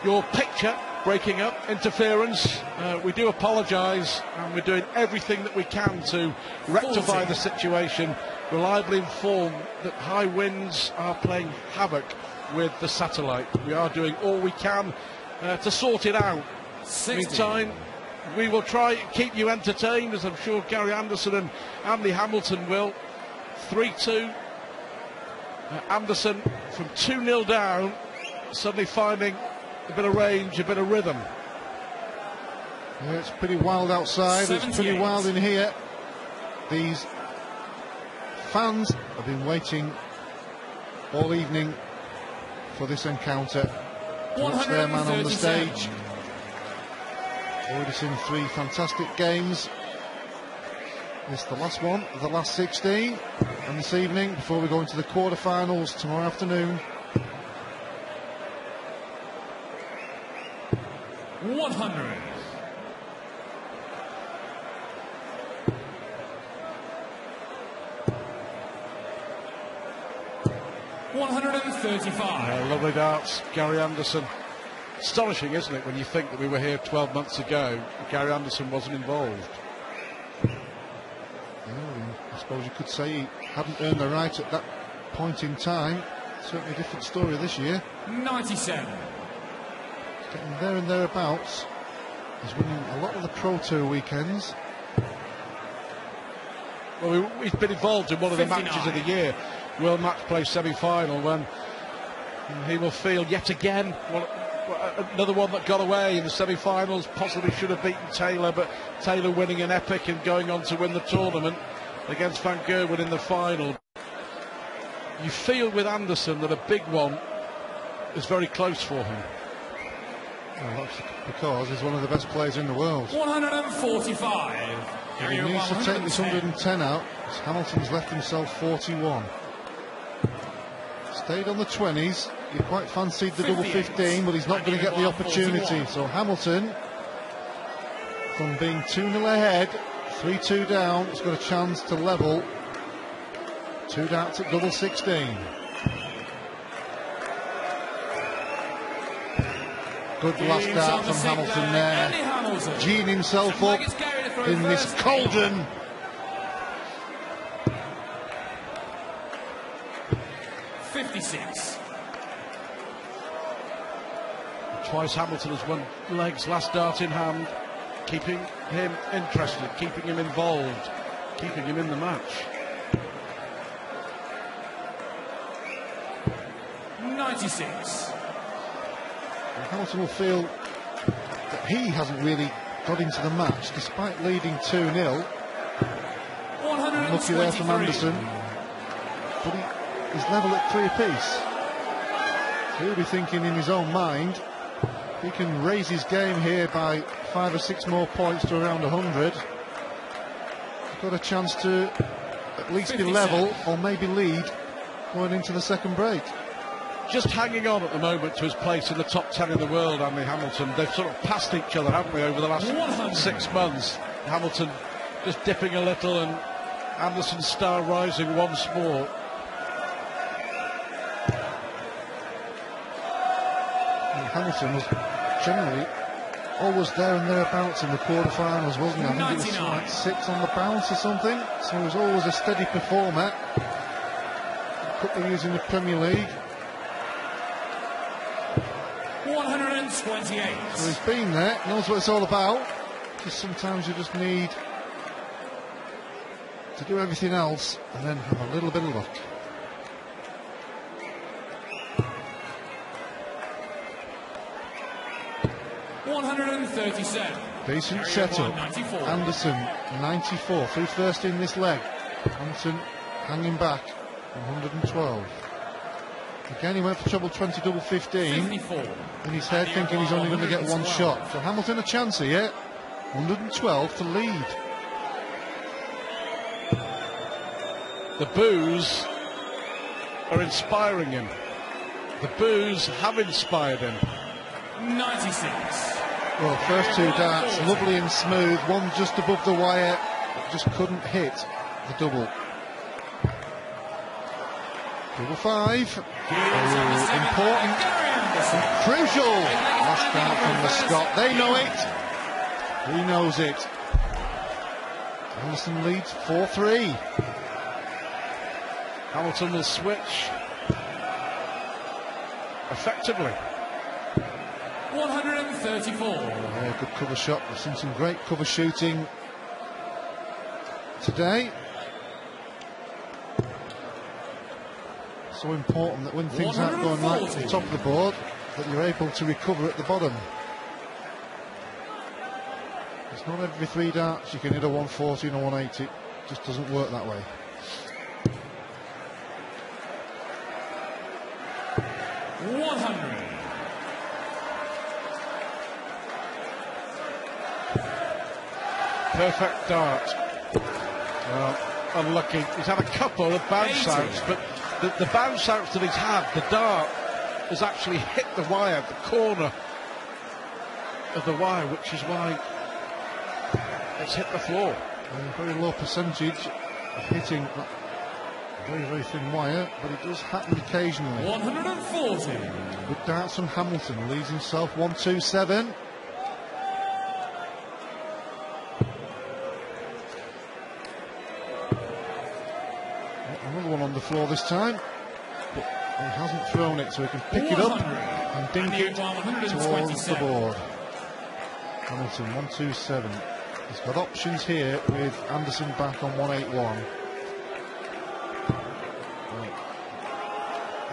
your picture breaking up, interference. We do apologise, and we're doing everything that we can to rectify the situation. Reliably informed that high winds are playing havoc with the satellite. We are doing all we can to sort it out. 60. Meantime, we will try and keep you entertained, as I'm sure Gary Anderson and Andy Hamilton will. 3-2. Anderson from 2-0 down, suddenly finding a bit of range, a bit of rhythm. Yeah, it's pretty wild outside. 78. It's pretty wild in here. These fans have been waiting all evening for this encounter. Watch their man on the stage. Already seen 3 fantastic games. This is the last one of the last 16. And this evening, before we go into the quarterfinals tomorrow afternoon. 100. Lovely darts, Gary Anderson. Astonishing, isn't it, when you think that we were here 12 months ago, Gary Anderson wasn't involved. I suppose you could say he hadn't earned the right at that point in time. Certainly a different story this year. 97. He's getting there and thereabouts. He's winning a lot of the Pro Tour weekends. Well, he's been involved in one of the 59. matches of the year, World Match Play semi-final, when he will feel yet again another one that got away in the semi-finals. Possibly should have beaten Taylor, but Taylor winning an epic and going on to win the tournament against Van Gerwen in the final. You feel with Anderson that a big one is very close for him. Well, that's because he's one of the best players in the world. 145. He needs to take this 110 out, as Hamilton's left himself 41. Stayed on the 20s. He quite fancied the double 15, but he's not going to get the opportunity. So Hamilton, from being 2-0 ahead, 3-2 down, has got a chance to level. 2 darts at double 16. Good last dart from Hamilton there. Geeing himself up in this cauldron. Twice Hamilton has won legs, last dart in hand, keeping him interested, keeping him involved, keeping him in the match. 96. And Hamilton will feel that he hasn't really got into the match, despite leading 2-0. Lucky there from Anderson, but he's level at 3 apiece. So he'll be thinking in his own mind, he can raise his game here by 5 or 6 more points to around 100. He's got a chance to at least be level or maybe lead going into the second break. Just hanging on at the moment to his place in the top 10 in the world, Andy Hamilton. They've sort of passed each other, haven't they, over the last 6 months. Hamilton just dipping a little and Anderson's star rising once more. Hamilton was generally always there and thereabouts in the quarterfinals, wasn't he? I think it was like 6 on the bounce or something. So he was always a steady performer. A couple of years in the Premier League. 128. So he's been there, knows what it's all about. Just sometimes you just need to do everything else and then have a little bit of luck. Decent setup. Anderson 94 through first in this leg. Hamilton hanging back 112. Again, he went for treble 20 double 15 in his head, thinking he's only going to get 1 shot. So Hamilton a chance here. 112 to lead. The boos are inspiring him. The boos have inspired him. 96. Well, first 2 darts, lovely and smooth. One just above the wire, but just couldn't hit the double. Double 5. Oh, important. Anderson. Crucial! Lost out from the Scot. They know it. He knows it. Anderson leads 4-3. Hamilton will switch effectively. 134. Yeah, good cover shot. We've seen some great cover shooting today. So important that when things aren't going right at the top of the board, that you're able to recover at the bottom. It's not every 3 darts you can hit a 140 and a 180. It just doesn't work that way. Perfect dart. Unlucky. He's had a couple of bounce outs, but the bounce outs that he's had, the dart has actually hit the wire, the corner of the wire, which is why it's hit the floor. A very low percentage of hitting that very, very thin wire, but it does happen occasionally. 140. Good darts from Hamilton, leads himself 1-2-7. Another one on the floor this time, but he hasn't thrown it, so he can pick it up and dink it towards the board. Hamilton 1-2-7. He's got options here with Anderson back on 181.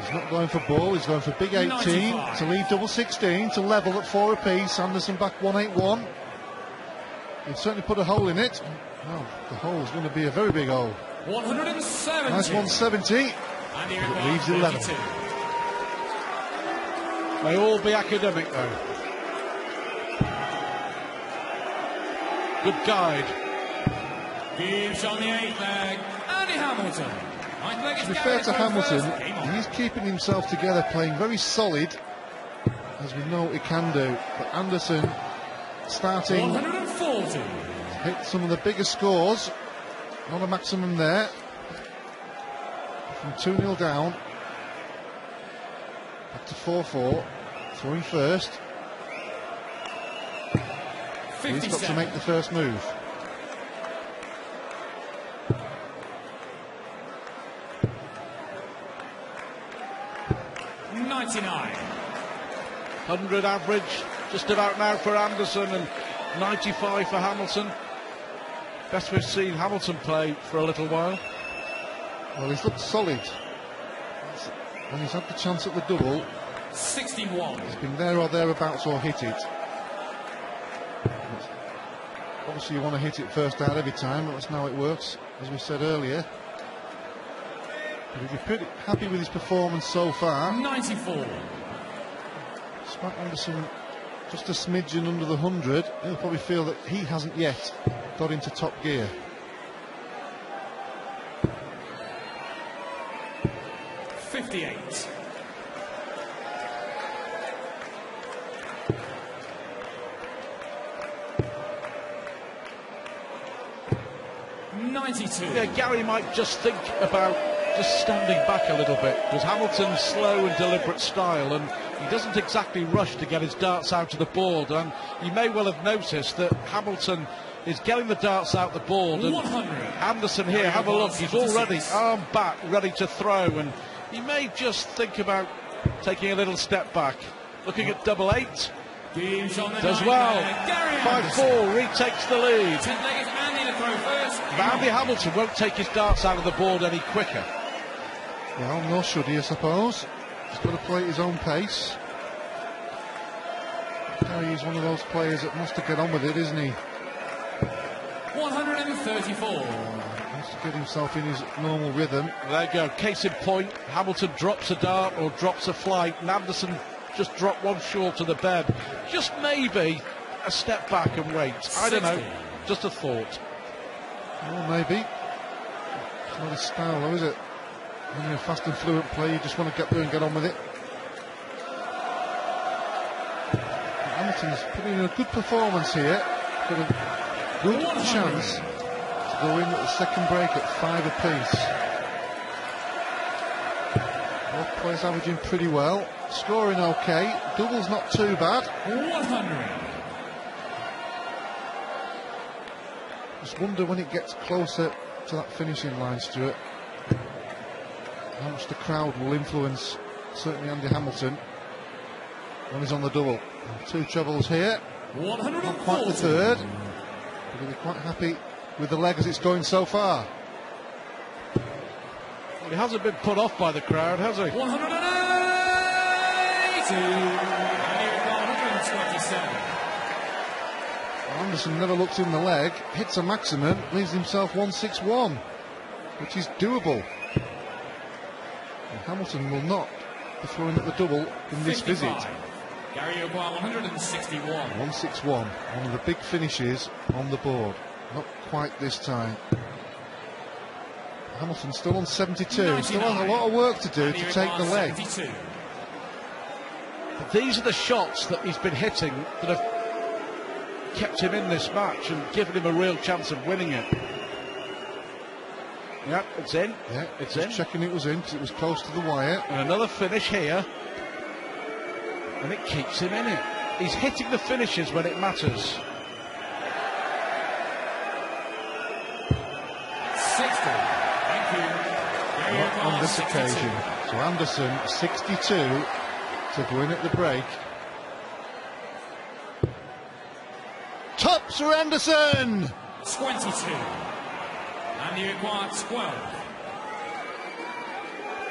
He's not going for ball, he's going for big 18 95. To leave double 16 to level at 4 apiece. Anderson back 181. He'd certainly put a hole in it. Well, the hole is going to be a very big hole. 170. Nice 170. And it leaves 11. They all be academic though. Good guide. Gives on the 8 leg. Andy Hamilton. To be fair to Hamilton, he's keeping himself together, playing very solid, as we know he can do. But Anderson starting 140. to hit some of the bigger scores. Not a maximum there. From 2-0 down. Back to 4-4. Throwing first. 57. He's got to make the first move. $99. 100 average, just about now for Anderson, and 95 for Hamilton. Best we've seen Hamilton play for a little while. Well, he's looked solid. When he's had the chance at the double, 61. He's been there or thereabouts or hit it. Obviously you want to hit it first out every time, that's how it works, as we said earlier. But he'd be pretty happy with his performance so far. 94. Smack Anderson just a smidgen under the 100. He'll probably feel that he hasn't yet got into top gear. $58. 92. Yeah, Gary might just think about just standing back a little bit, because Hamilton's slow and deliberate style, and he doesn't exactly rush to get his darts out of the board. And you may well have noticed that Hamilton is getting the darts out the board, and 100. Anderson here, have a look, he's already arm back, ready to throw, and he may just think about taking a little step back. Looking at double 8, does well. 5-4, retakes the lead. Andy Hamilton won't take his darts out of the board any quicker. Well, nor should he, I suppose. He's got to play at his own pace. He's one of those players that wants to get on with it, isn't he? 134. Wants to get himself in his normal rhythm. There you go, case in point. Hamilton drops a dart or drops a flight, and Anderson just dropped one short of the bed. Just maybe a step back and wait. I don't know, just a thought. Well, maybe. It's not his style though, is it? When you're a fast and fluent player, you just want to get there and get on with it. Hamilton's putting in a good performance here. Got a good chance to go in at the second break at 5 apiece. Both players averaging pretty well. scoring okay. Double's not too bad. 100. Just wonder when it gets closer to that finishing line, Stuart, how much the crowd will influence certainly Andy Hamilton when he's on the double. 2 trebles here, 140. not quite the third, but he'll be quite happy with the leg as it's going so far. He hasn't been put off by the crowd, has he? 180. And 127. Anderson never looks in the leg, hits a maximum, leaves himself 161, which is doable. And Hamilton will not be throwing at the double in this 55. visit. Gary O'Brien 161. 161, one of the big finishes on the board. Not quite this time. Hamilton still on 72, still has a lot of work to do to take the leg. 72. But these are the shots that he's been hitting that have kept him in this match and given him a real chance of winning it. Yeah, it's in. Yeah, it's just in. checking it was in because it was close to the wire. And another finish here. And it keeps him in it. He's hitting the finishes when it matters. 60. Thank you. Not on this occasion. So Anderson 62 to go in at the break. Tops for Anderson! 22. And the required 12.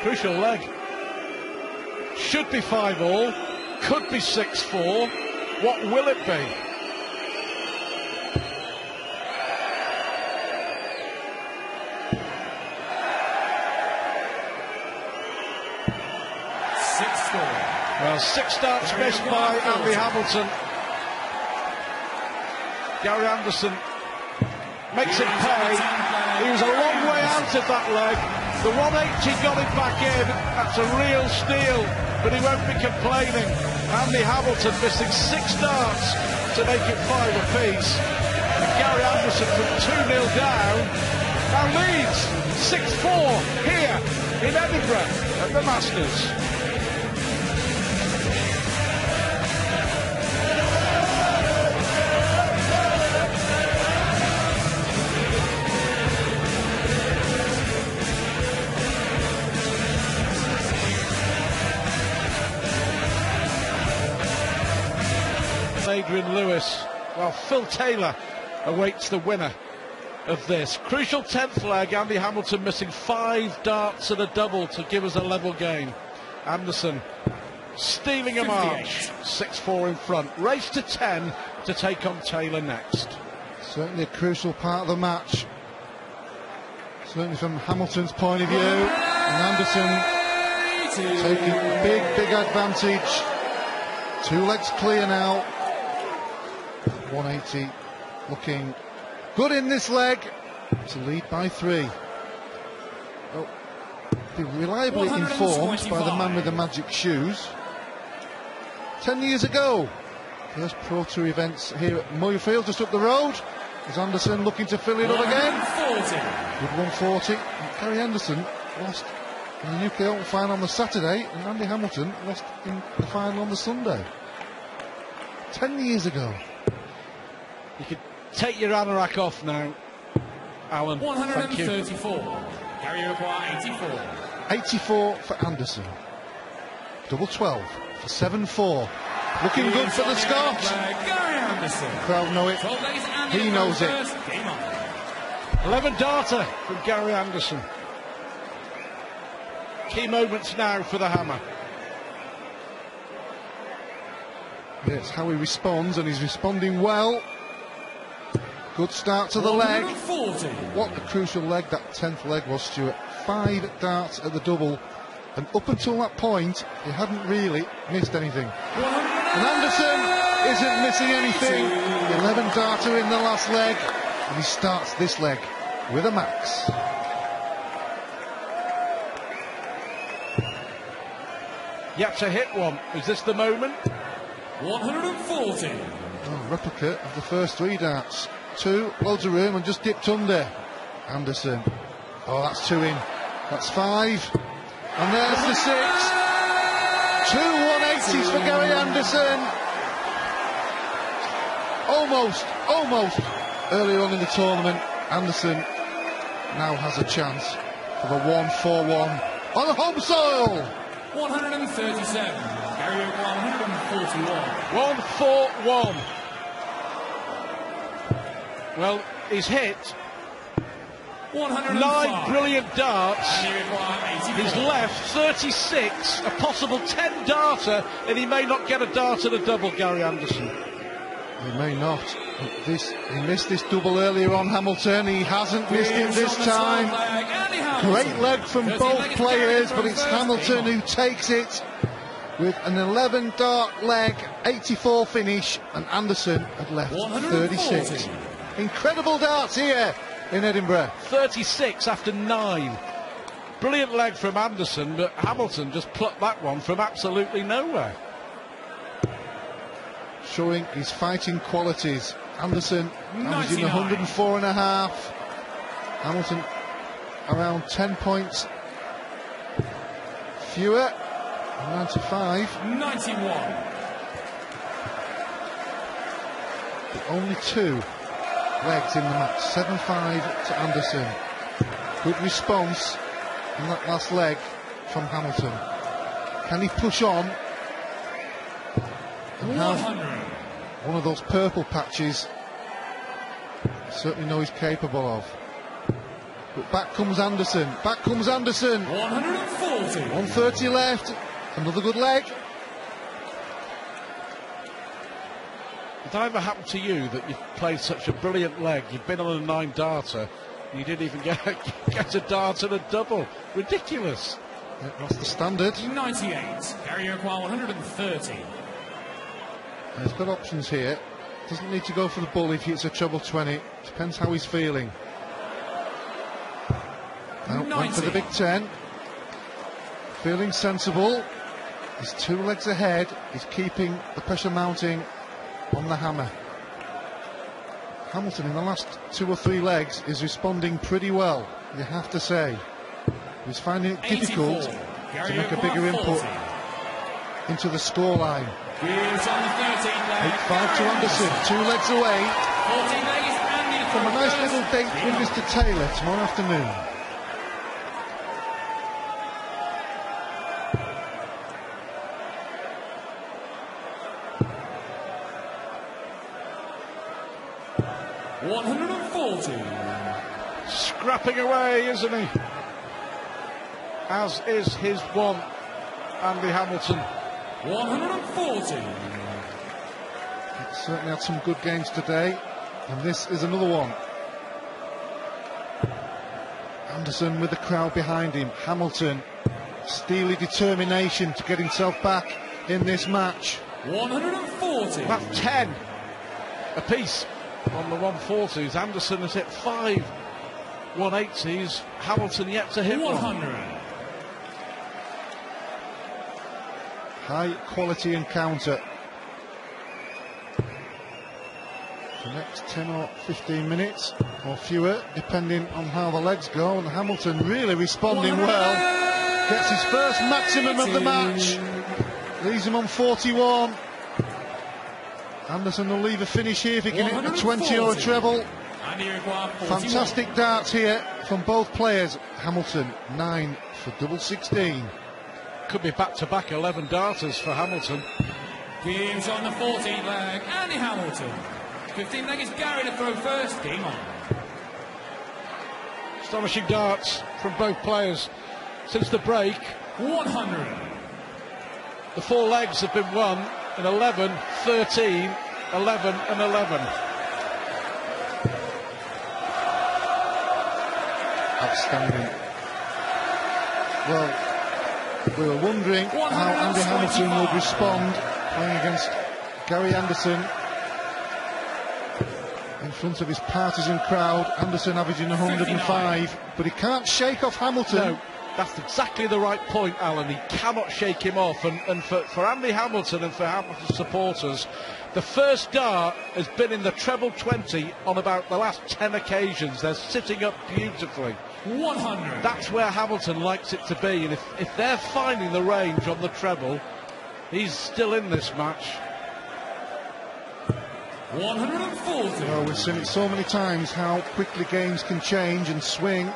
Crucial leg. Should be 5-all. Could be 6-4. What will it be? Well, 6 starts missed by Andy Hamilton. Gary Anderson makes it pay. He was a long way out of that leg. The 180 got him back in. That's a real steal, but he won't be complaining. Andy Hamilton missing 6 starts to make it 5 apiece. And Gary Anderson from 2-0 down now leads 6-4 here in Edinburgh at the Masters. Adrian Lewis. Well, Phil Taylor awaits the winner of this. Crucial 10th leg, Andy Hamilton missing 5 darts and a double to give us a level game. Anderson stealing a march, 6-4 in front. Race to 10 to take on Taylor next. Certainly a crucial part of the match. Certainly from Hamilton's point of view. And Anderson taking big advantage. 2 legs clear now. 180 looking good in this leg to lead by 3. Well, be reliably informed by the man with the magic shoes. 10 years ago, first Pro Tour events here at Moorfield, just up the road. Is Anderson looking to fill it up again? 140. Good 140. And Gary Anderson lost in the UK Open final on the Saturday, and Andy Hamilton lost in the final on the Sunday. 10 years ago. You can take your anorak off now, Alan. 134. Gary O'Brien 84. 84 for Anderson. Double 12 for 7-4. Looking good for the Scot. Gary Anderson. The crowd know it. He knows it. 11 darter from Gary Anderson. Key moments now for the hammer. It's how he responds, and he's responding well. Good start to the leg. 140. What a crucial leg that 10th leg was, Stuart. 5 darts at the double, and up until that point he hadn't really missed anything. And Anderson isn't missing anything. 11 darter in the last leg, and he starts this leg with a max. Yet to hit one. Is this the moment? 140. Oh, replica of the first 3 darts. 2, loads of room, and just dipped under. Anderson. Oh, that's 2 in. That's 5. And there's the 6. Two 180s for Gary Anderson. Almost earlier on in the tournament, Anderson now has a chance for the 1-4-1 on the home soil. 137. Gary 141. 1-4-1. Well, he's hit 105. 9 brilliant darts. He's 84. left 36, a possible 10 darter, and he may not get a dart at a double, Gary Anderson. He may not. He missed this double earlier on, Hamilton. He hasn't missed it this time. Great leg from both players, but it's Hamilton who takes it with an 11 dart leg, 84 finish, and Anderson had left 36. Incredible darts here in Edinburgh. 36 after 9. Brilliant leg from Anderson, but Hamilton just plucked that one from absolutely nowhere. Showing his fighting qualities. Anderson averaging 104.5. Hamilton around 10 points fewer. 95. 91. Only 2 legs in the match. 7-5 to Anderson. Good response in that last leg from Hamilton. Can he push on and have one of those purple patches? Certainly know he's capable of. But back comes Anderson. 140. 130 left. Another good leg. Did that ever happen to you that you've played such a brilliant leg, you've been on a 9 darter, and you didn't even get a dart and a double? Ridiculous. Yeah, that's the standard. 98. Gary 130. He's got options here. Doesn't need to go for the bull if it's a treble 20. Depends how he's feeling. Now, went for the big 10. Feeling sensible. He's 2 legs ahead. He's keeping the pressure mounting on the hammer. Hamilton in the last 2 or 3 legs is responding pretty well, you have to say. He's finding it difficult to make a bigger input into the scoreline. 8-5 to Anderson, 2 legs away from a nice little date with Mr. Taylor tomorrow afternoon. Scrapping away, isn't he? As is his want, Andy Hamilton. 140. He's certainly had some good games today, and this is another one. Anderson with the crowd behind him. Hamilton, steely determination to get himself back in this match. 140. That's 10 apiece on the 140s. Anderson has hit 5 180s. Hamilton yet to hit 100. High quality encounter. The next 10 or 15 minutes or fewer, depending on how the legs go, and Hamilton really responding well. Gets his first maximum of the match. Leaves him on 41. Anderson will leave a finish here if he can hit a 20 or a treble. Fantastic darts here from both players. Hamilton 9 for double 16. Could be back-to-back 11 darters for Hamilton. Gives on the 14 leg, Andy Hamilton. 15 leg is Gary to throw first. Game on. Astonishing darts from both players since the break. 100. The 4 legs have been won in 11, 13, 11 and 11. Outstanding. Well, we were wondering how Andy Hamilton would respond playing against Gary Anderson in front of his partisan crowd. Anderson averaging 105, but he can't shake off Hamilton. No, that's exactly the right point, Alan. He cannot shake him off, and for Andy Hamilton and for Hamilton supporters, the first dart has been in the treble 20 on about the last 10 occasions. They're sitting up beautifully. 100. That's where Hamilton likes it to be, and if they're finding the range on the treble, He's still in this match. 140. Well, we've seen it so many times how quickly games can change and swing.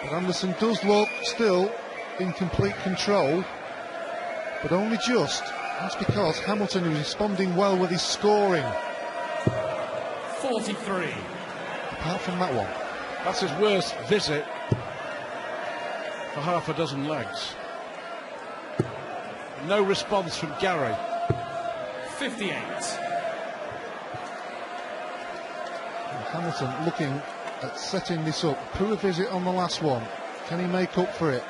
But Anderson does look still in complete control, but only just. That's because Hamilton is responding well with his scoring. 43. Apart from that one. That's his worst visit for half a dozen legs. No response from Gary. 58. And Hamilton looking at setting this up. Poor visit on the last one. Can he make up for it?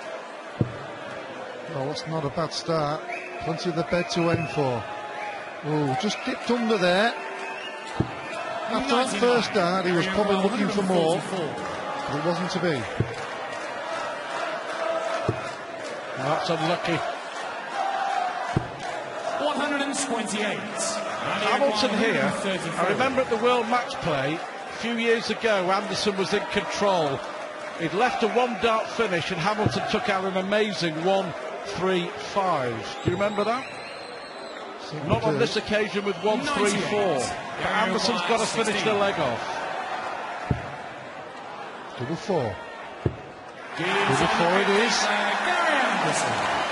Well, that's not a bad start. Plenty of the bed to aim for. Oh, just dipped under there. After that first dart, he was probably looking for more, but it wasn't to be. Well, that's unlucky. 128. Hamilton here. I remember at the World Match Play a few years ago, Anderson was in control. He'd left a one-dart finish, and Hamilton took out an amazing 1-3-5. Do you remember that? Not on this occasion with 1-3-4. But Anderson's got to finish the leg off. Double four. Double four it is.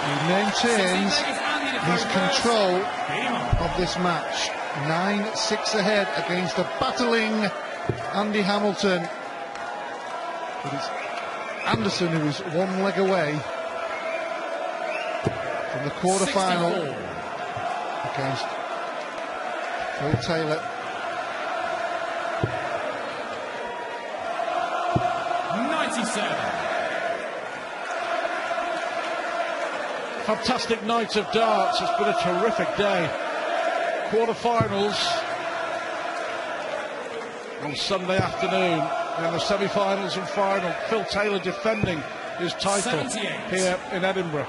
He maintains his control of this match. 9-6 ahead against a battling Andy Hamilton. But it's Anderson who is one leg away from the quarter-final against Phil Taylor. 97. Fantastic night of darts. It's been a terrific day. Quarter-finals on Sunday afternoon, and the semi-finals and final. Phil Taylor defending his title 78. here in Edinburgh.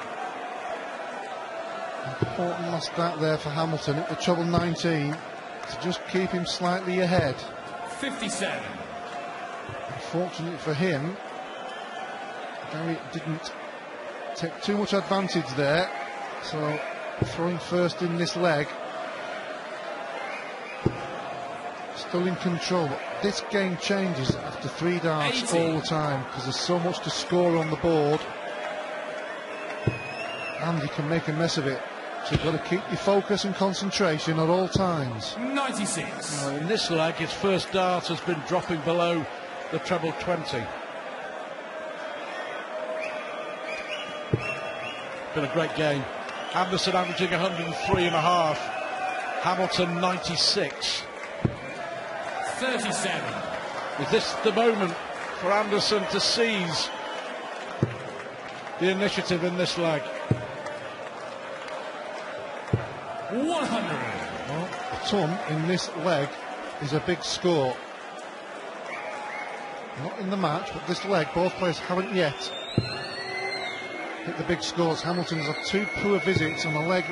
Important last start there for Hamilton at the treble 19 to just keep him slightly ahead. 57. Fortunately for him, Gary didn't take too much advantage there, so throwing first in this leg. Still in control, but this game changes after 3 darts 80. all the time because there's so much to score on the board and you can make a mess of it. So you've got to keep your focus and concentration at all times. 96. In this leg, his first dart has been dropping below the treble 20. Been a great game. Anderson averaging 103.5. Hamilton 96. 37. Is this the moment for Anderson to seize the initiative in this leg? 100. Well, a ton in this leg is a big score. Not in the match, but this leg, both players haven't yet hit the big scores. Hamilton's had 2 poor visits on the leg,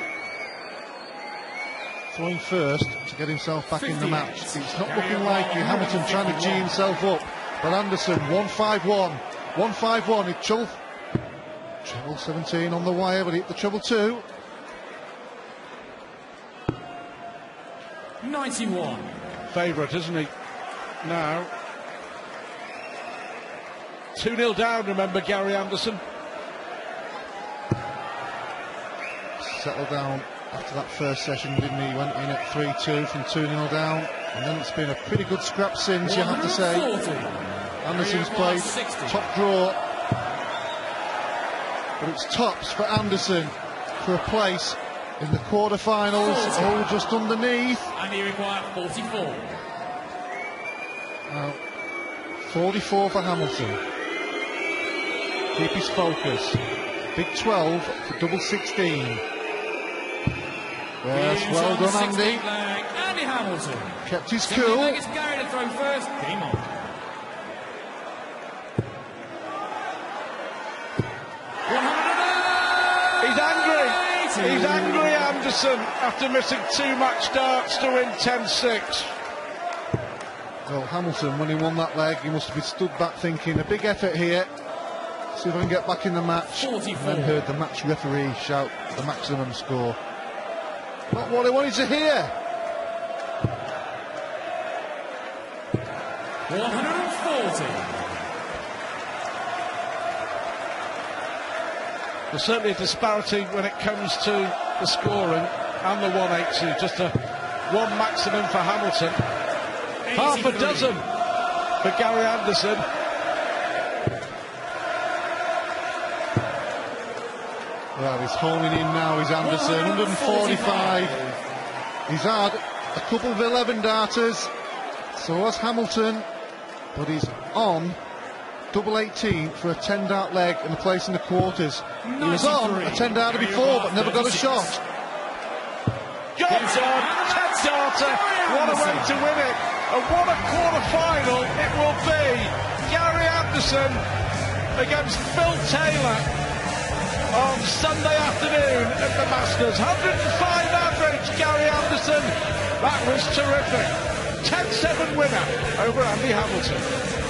throwing first to get himself back in the match. It's not looking like Hamilton trying to G himself up, but Anderson 1-5-1. 1-5-1. It treble 17 on the wire, but hit the treble 2. 91. Favourite, isn't he? Now 2-0 down, remember, Gary Anderson. Settled down after that first session, didn't he? Went in at 3-2 from 2-0 down, and then it's been a pretty good scrap since, you have to say. 140. Anderson's played 60. top draw, but it's tops for Anderson for a place in the quarter-finals. Oh, just underneath. And he required 44. 44 for Hamilton. Keep his focus. Big 12 for double 16. Yes, well done, Andy. Andy Hamilton. Kept his cool. It's Gary to throw first. Game on. He's angry. He's angry, Anderson, after missing 2 match darts to win 10-6. Well, Hamilton, when he won that leg, he must have been stood back thinking, a big effort here. See if I can get back in the match. 44. And then heard the match referee shout the maximum score. Not what I wanted to hear. 140. There's certainly a disparity when it comes to the scoring and the 180. Just a one maximum for Hamilton. Half a dozen for Gary Anderson. Well, he's homing in now, is Anderson. 145. He's had a couple of 11 darters. So has Hamilton. But he's on double 18 for a 10 dart leg and a place in the quarters. He was on a 10 darter before, but never got a shot. Job done, 10 darter. What a way to win it. And what a quarter-final it will be. Gary Anderson against Phil Taylor on Sunday afternoon at the Masters. 105 average, Gary Anderson. That was terrific. 10-7 winner over Andy Hamilton.